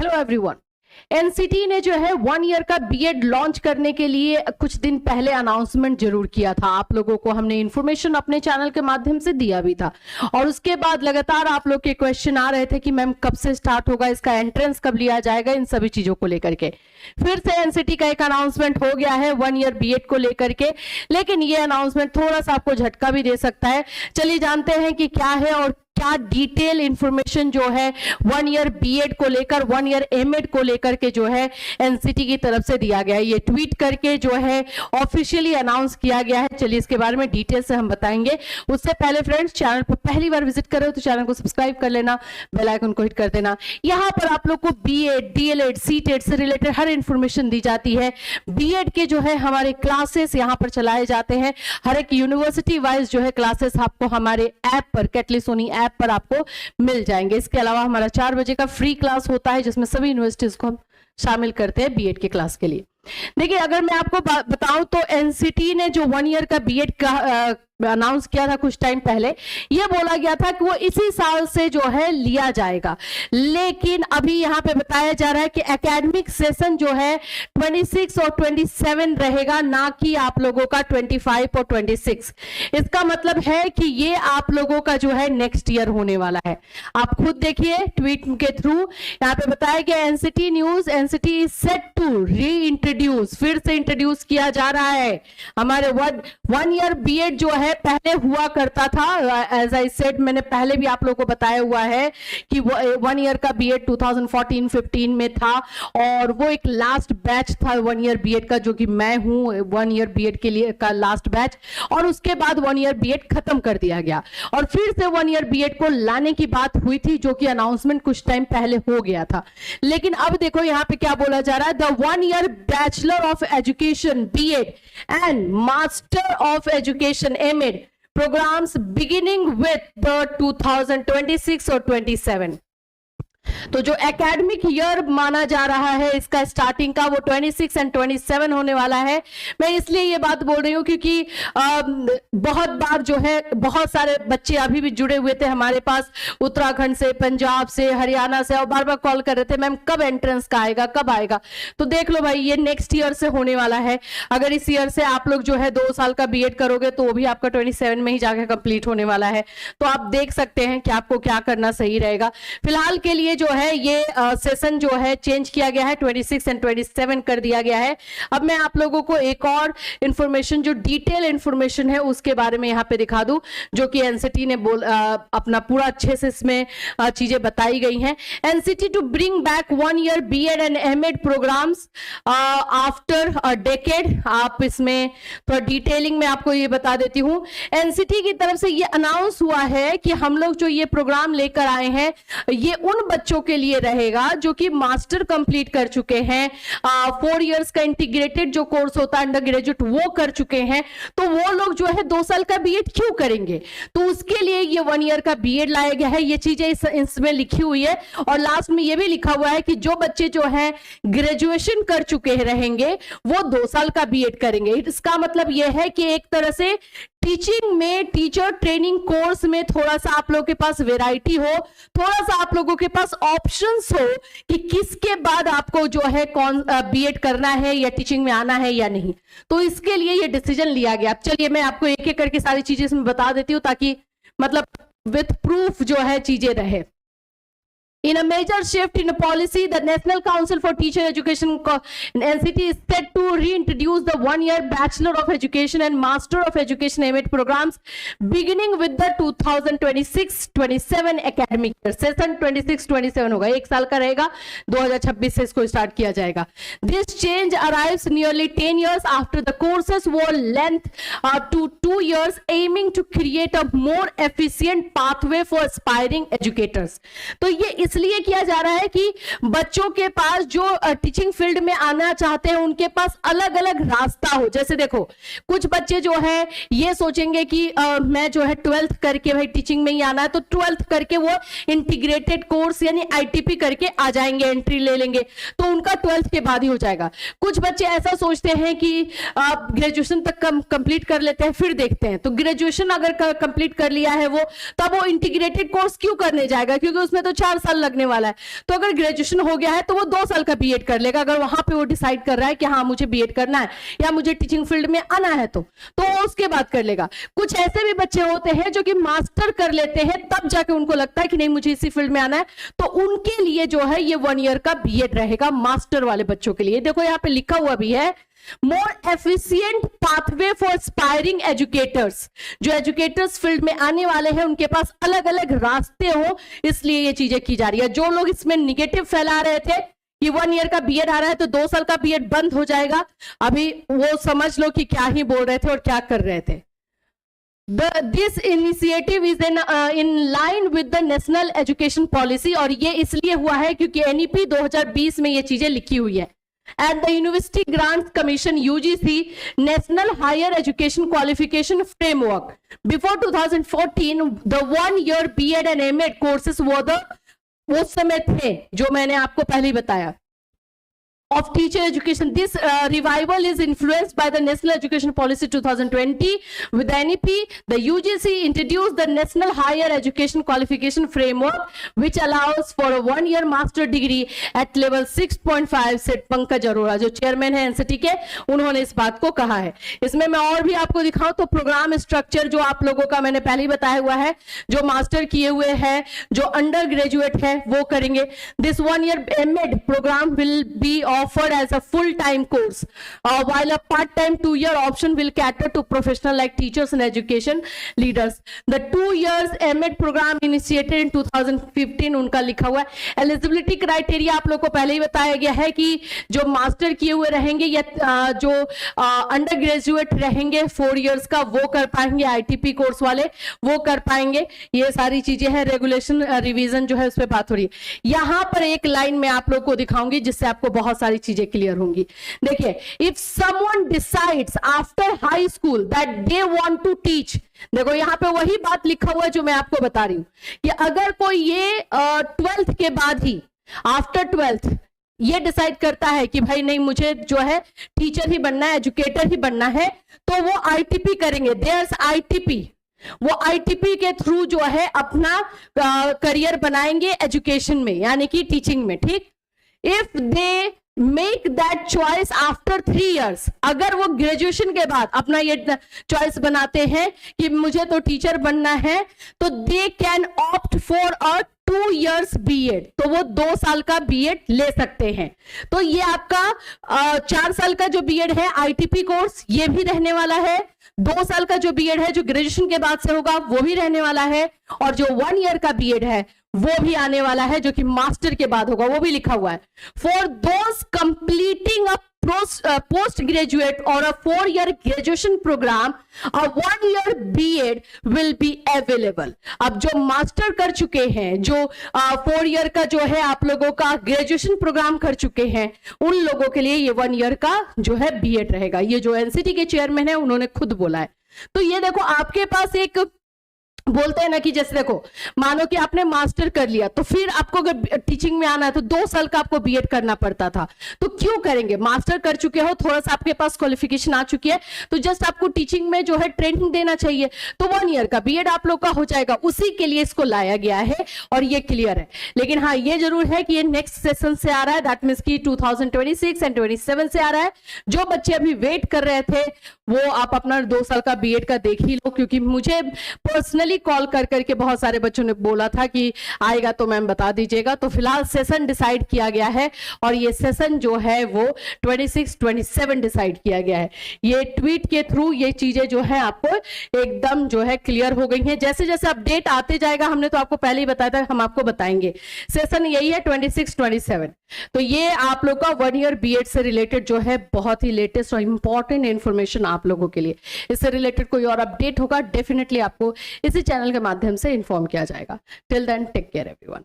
Hello everyone. NCT ने जो है 1 ईयर का बीएड लॉन्च करने के लिए कुछ दिन पहले अनाउंसमेंट जरूर किया था। आप लोगों को हमने इंफॉर्मेशन अपने चैनल के माध्यम से दिया भी था और उसके बाद लगातार आप लोग के क्वेश्चन आ रहे थे कि मैम कब से स्टार्ट होगा, इसका एंट्रेंस कब लिया जाएगा, इन सभी चीजों को लेकर के फिर से एनसीटी का एक अनाउंसमेंट हो गया है 1 ईयर बीएड को लेकर के। लेकिन ये अनाउंसमेंट थोड़ा सा आपको झटका भी दे सकता है। चलिए जानते हैं कि क्या है और क्या डिटेल इंफॉर्मेशन जो है 1 ईयर बीएड को लेकर, 1 ईयर एमएड को लेकर के जो है एनसीटी की तरफ से दिया गया है। ये ट्वीट करके जो है ऑफिशियली अनाउंस किया गया है। चलिए इसके बारे में डिटेल से हम बताएंगे। उससे पहले फ्रेंड्स, चैनल पर पहली बार विजिट कर रहे हो तो चैनल को सब्सक्राइब कर लेना, बेल आइकन को हिट कर देना। यहाँ पर आप लोग को बीएड, डीएलएड, सीटेट से रिलेटेड हर इंफॉर्मेशन दी जाती है। बीएड के जो है हमारे क्लासेस यहाँ पर चलाए जाते हैं। हर एक यूनिवर्सिटी वाइज जो है क्लासेस आपको हमारे ऐप पर, कैटलिस्ट सोनी ऐप पर आपको मिल जाएंगे। इसके अलावा हमारा 4 बजे का फ्री क्लास होता है जिसमें सभी यूनिवर्सिटीज को हम शामिल करते हैं बीएड के क्लास के लिए। देखिए, अगर मैं आपको बताऊं तो एनसीटी ने जो 1 ईयर का बीएड का अनाउंस किया था कुछ टाइम पहले, यह बोला गया था कि वो इसी साल से जो है लिया जाएगा। लेकिन अभी यहाँ पे बताया जा रहा है कि एकेडमिक सेशन जो है 26 और 27 रहेगा, ना कि आप लोगों का 25 और 26। इसका मतलब है कि ये आप लोगों का जो है नेक्स्ट ईयर होने वाला है। आप खुद देखिए ट्वीट के थ्रू यहाँ पे बताया गया NCT news, NCT is set to reintroduce, फिर से इंट्रोड्यूस किया जा रहा है। हमारे 1 ईयर बीएड जो है पहले हुआ करता था, एज आई सेड, मैंने पहले भी आप लोगों को बताया हुआ है कि 1 ईयर का बीएड 2014-15 में था और वो एक लास्ट बैच था 1 ईयर बीएड का, जो कि मैं हूं 1 ईयर बीएड के लिए का लास्ट बैच। और उसके बाद 1 ईयर बीएड खत्म कर दिया गया और फिर से 1 ईयर बीएड को लाने की बात हुई थी, जो कि अनाउंसमेंट कुछ टाइम पहले हो गया था। लेकिन अब देखो यहाँ पे क्या बोला जा रहा है, the 1 year bachelor of education BEd and master of education MEd programs beginning with the 2026 or 27। तो जो एकेडमिक ईयर माना जा रहा है इसका स्टार्टिंग का, वो 26 और 27 होने वाला है। मैं इसलिए ये बात बोल रही हूँ क्योंकि बहुत बार जो है बहुत सारे बच्चे अभी भी जुड़े हुए थे हमारे पास उत्तराखंड से, पंजाब से, हरियाणा से, और बार बार कॉल कर रहे थे मैम कब एंट्रेंस का आएगा, कब आएगा। तो देख लो भाई, ये नेक्स्ट ईयर से होने वाला है। अगर इस ईयर से आप लोग जो है 2 साल का बीएड करोगे तो वो भी आपका 27 में ही जाकर कंप्लीट होने वाला है। तो आप देख सकते हैं कि आपको क्या करना सही रहेगा। फिलहाल के लिए जो है ये सेशन जो है चेंज किया गया है, 26 और 27 कर दिया गया है। अब मैं आप लोगों को एक और इंफॉर्मेशन, जो डिटेल इंफॉर्मेशन है उसके बारे में यहाँ पे दिखा दूं, जो कि एनसीटी ने अपना पूरा अच्छे से इसमें चीजें बताई गई हैं। NCT to bring back 1 year BEd and MEd programmes after a decade. आप इसमें थोड़ा डिटेलिंग में आपको ये बता देती हूं। एनसीटी की तरफ से ये अनाउंस हुआ है कि हम लोग जो ये प्रोग्राम लेकर आए हैं ये उन बच्चों के लिए रहेगा जो कि मास्टर कंप्लीट कर चुके हैं, 4 इयर्स का इंटीग्रेटेड जो कोर्स होता है अंडर ग्रेजुएट वो कर चुके हैं। तो वो लोग जो है 2 साल का बीएड क्यों करेंगे, तो उसके लिए ये 1 ईयर का बीएड लाया गया है। ये चीजें इसमें लिखी हुई है और लास्ट में ये भी लिखा हुआ है कि जो बच्चे जो है ग्रेजुएशन कर चुके रहेंगे वो 2 साल का बीएड करेंगे। इसका मतलब यह है कि एक तरह से टीचिंग में, टीचर ट्रेनिंग कोर्स में थोड़ा सा आप लोगों के पास वैरायटी हो, थोड़ा सा आप लोगों के पास ऑप्शंस हो कि किसके बाद आपको जो है कौन बीएड करना है या टीचिंग में आना है या नहीं। तो इसके लिए ये डिसीजन लिया गया। चलिए मैं आपको एक एक करके सारी चीजें इसमें बता देती हूँ ताकि मतलब विथ प्रूफ जो है चीजें रहे। In a major shift in a policy, the National Council for Teacher Education (NCT) is set to reintroduce the 1 year Bachelor of Education and Master of Education (MAD) programs beginning with the 2026-27 academic year. Session 26-27 होगा, 1 साल का रहेगा, 2026 से इसको start किया जाएगा। This change arrives nearly 10 years after the courses were length to 2 years, aiming to create a more efficient pathway for aspiring educators. तो ये इसलिए किया जा रहा है कि बच्चों के पास जो टीचिंग फील्ड में आना चाहते हैं उनके पास अलग अलग रास्ता हो। जैसे देखो, कुछ बच्चे जो है ये सोचेंगे कि मैं जो है 12th करके भाई टीचिंग में ही आना है, तो 12th करके वो इंटीग्रेटेड कोर्स यानी आईटीपी करके आ जाएंगे, एंट्री ले लेंगे, तो उनका 12th के बाद ही हो जाएगा। कुछ बच्चे ऐसा सोचते हैं कि ग्रेजुएशन तक कंप्लीट कर लेते हैं फिर देखते हैं, तो ग्रेजुएशन अगर कंप्लीट कर लिया है वो, तब वो इंटीग्रेटेड कोर्स क्यों करने जाएगा, क्योंकि उसमें तो 4 साल लगने वाला है। तो अगर ग्रेजुएशन हो गया है तो वो 2 साल का बीएड कर लेगा, अगर वहां पे वो डिसाइड कर रहा है कि हाँ मुझे बीएड करना है या मुझे टीचिंग फील्ड में आना है तो उसके बाद कर लेगा। कुछ ऐसे भी बच्चे होते हैं जो कि मास्टर कर लेते हैं, तब जाके उनको लगता है कि नहीं मुझे इसी फील्ड में आना है, तो उनके लिए जो है ये 1 ईयर का बीएड रहेगा मास्टर वाले बच्चों के लिए। देखो यहाँ पे लिखा हुआ भी है, more efficient pathway for aspiring educators. जो एजुकेटर्स फील्ड में आने वाले हैं उनके पास अलग अलग रास्ते हो, इसलिए ये चीजें की जा रही है। जो लोग इसमें निगेटिव फैला रहे थे कि 1 ईयर का बीएड आ रहा है तो 2 साल का बीएड बंद हो जाएगा, अभी वो समझ लो कि क्या ही बोल रहे थे और क्या कर रहे थे। This initiative is in line with the national education policy, और ये इसलिए हुआ है क्योंकि NEP 2020 में ये चीजें लिखी हुई है। And the University Grants Commission UGC National Higher Education Qualification Framework before 2014 the 1 year BEd and MAd courses were the उस समय थे जो मैंने आपको पहले ही बताया of teacher education. This revival is influenced by the National Education Policy 2020. With the NEP, the UGC introduced the National Higher Education Qualification Framework, which allows for a 1-year master degree at level 6.5. Set Pankaj Arora जो chairman है NCT के, उन्होंने इस बात को कहा है। इसमें मैं और भी आपको दिखाऊं तो प्रोग्राम स्ट्रक्चर जो आप लोगों का मैंने पहले ही बताया हुआ है, जो मास्टर किए हुए हैं, जो अंडर ग्रेजुएट है वो करेंगे। This 1 year MAd program will be offered as a full-time course, while a part-time 2-year option will cater to professionals like teachers and education leaders. The 2 years MAd program initiated in 2015 उनका लिखा हुआ है। Eligibility criteria आप लोग को पहले ही बताया गया है कि जो मास्टर किए हुए रहेंगे या जो अंडर ग्रेजुएट रहेंगे 4 years का वो कर पाएंगे, ITP कोर्स वाले वो कर पाएंगे। ये सारी चीजें हैं, रेगुलेशन रिवीजन जो है उस पर बात हो रही है। यहां पर एक लाइन में आप लोग को दिखाऊंगी जिससे आपको बहुत सारी चीजें क्लियर होंगी। देखिए, if someone decides after high school that they want to teach, देखो यहां पे वही बात लिखा हुआ है जो मैं आपको बता रही हूं कि अगर कोई ये 12th के बाद ही, आफ्टर 12th ये डिसाइड करता है कि भाई नहीं मुझे जो है टीचर ही बनना है, एजुकेटर ही बनना है, तो वो ITP करेंगे। देयर्स ITP, वो ITP के थ्रू जो है अपना करियर बनाएंगे एजुकेशन में, यानी कि टीचिंग में। ठीक, if they make that choice after 3 years, अगर वो ग्रेजुएशन के बाद अपना ये चॉइस बनाते हैं कि मुझे तो टीचर बनना है, तो they can opt for a 2 years BEd, तो वो 2 साल का BEd ले सकते हैं। तो ये आपका 4 साल का जो BEd है ITP कोर्स ये भी रहने वाला है, 2 साल का जो BEd है जो ग्रेजुएशन के बाद से होगा वो भी रहने वाला है, और जो 1 year का BEd है वो भी आने वाला है जो कि मास्टर के बाद होगा, वो भी लिखा हुआ है। For those completing a post graduate और a 4 year graduation programme, a 1 year BEd will be available. अब जो मास्टर कर चुके हैं, जो 4 year का जो है आप लोगों का ग्रेजुएशन प्रोग्राम कर चुके हैं, उन लोगों के लिए ये 1 year का जो है BEd रहेगा। ये जो एनसीटी के चेयरमैन है उन्होंने खुद बोला है। तो ये देखो आपके पास एक बोलते हैं ना कि जैसे देखो मानो कि आपने मास्टर कर लिया, तो फिर आपको अगर टीचिंग में आना है तो 2 साल का आपको BEd करना पड़ता था, तो क्यों करेंगे? मास्टर कर चुके हो, थोड़ा सा आपके पास क्वालिफिकेशन आ चुकी है, तो जस्ट आपको टीचिंग में जो है ट्रेनिंग देना चाहिए, तो 1 year का BEd आप लोग का हो जाएगा। उसी के लिए इसको लाया गया है और ये क्लियर है। लेकिन हाँ ये जरूर है कि ये नेक्स्ट सेशन से आ रहा है, दैट मीन्स की 2026 एंड 27 से आ रहा है। जो बच्चे अभी वेट कर रहे थे वो आप अपना 2 साल का BEd का देख ही लो, क्योंकि मुझे पर्सनली कॉल कर करके बहुत सारे बच्चों ने बोला था कि आएगा तो मैम बता दीजिएगा। तो फिलहाल सेशन डिसाइड किया गया है और ये सेशन जो है वो 26-27 डिसाइड किया गया है। ये ट्वीट के थ्रू ये चीजें जो है आपको एकदम जो है क्लियर हो गई हैं। जैसे जैसे अपडेट आते जाएगा, हमने तो आपको पहले ही बताया था, हम आपको बताएंगे। सेशन यही है 26-27। तो ये आप लोग का 1 year BEd से रिलेटेड जो है बहुत ही लेटेस्ट और इंपॉर्टेंट इंफॉर्मेशन आप लोगों के लिए। इससे रिलेटेड कोई और अपडेट होगा डेफिनेटली आपको इसी चैनल के माध्यम से इन्फॉर्म किया जाएगा। Till then take care everyone.